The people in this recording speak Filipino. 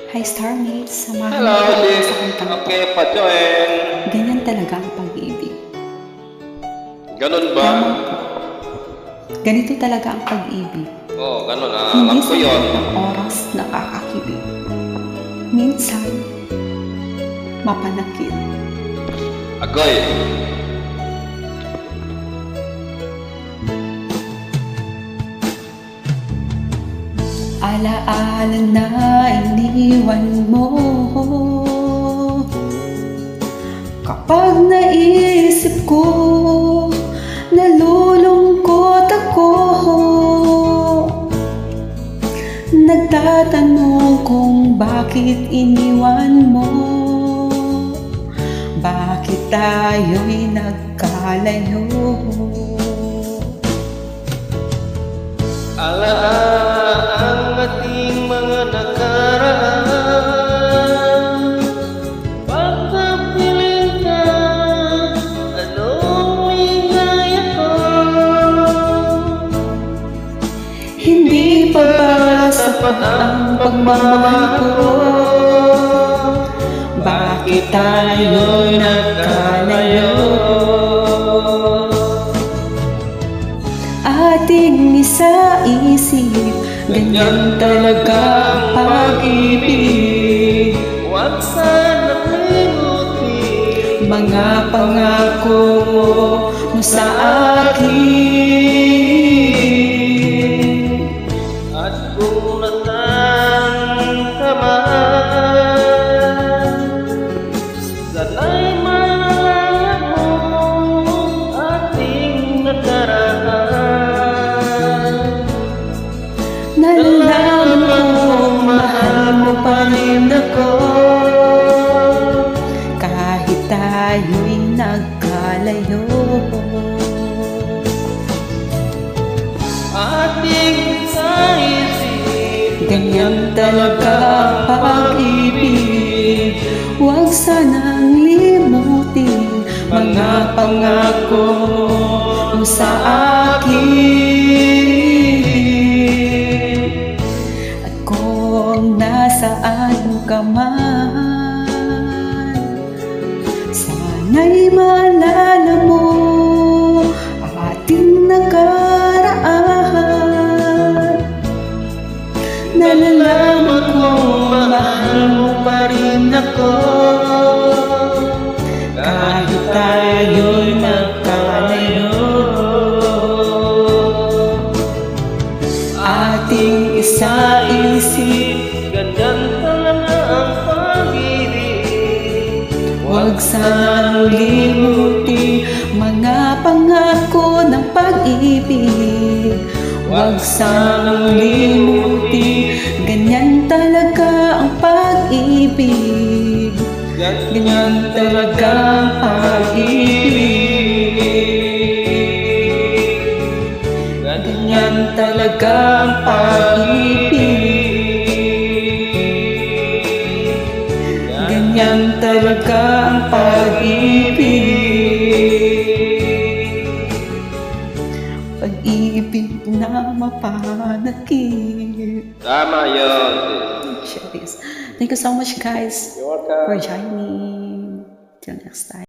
Hi Starmates, samahan Hello, niyo ako sis. sa kantang to. Okay, pa-join. Ganyan talaga ang pag-ibig. Ganun ba? Tama po. Ganito talaga ang pag-ibig. Oo, ganun ah. Hindi Alam ko sa yun. lahat ng oras nakakakilig. Minsan, mapanakit. Agoy. Alaala na iniwan mo. Kapag naisip ko, nalulungkot ako. Nagtatanong kung bakit iniwan mo. Bakit tayo'y nagkalayo? Alaang ating mga nakaraan. Pagkapiling ka, anong ligaya ko? Hindi pa ba sapat ang pagmamahal ko? Bakit tayo'y nagkalayo? Ating isa-isip, ganyan talaga ang pag-ibig. Huwag sanang limutin Mga pangako mo sa akin. at kung nasaan ka man, sana'y maalala mo ating nakaraan. Nalalaman kong mahal mo pa rin ako, kahit tayo'y nagkalayo. Ating isa-isip, Ganyan talaga ang pag-ibig. Huwag sanang limutin mga pangako mo sa akin. At kung nasaan ka man, sana'y maalala mo ating nakaraan. Nalalaman kong mahal mo pa rin ako, kahit tayo'y nagkalayo. Ating isa-isip, ganyan talaga ang pag-ibig. huwag sanang limutin mga pangako ng pag-ibig. Huwag sanang limutin, ganyan talaga ang pag-ibig. Ganyan talaga ang pag-ibig. Ganyan talaga ang pag-ibig. Ganyan talaga ang pag-ibig. Pag-ibig na mapanakit. Tama yun. Thank you so much guys You're welcome. for joining. Till next time.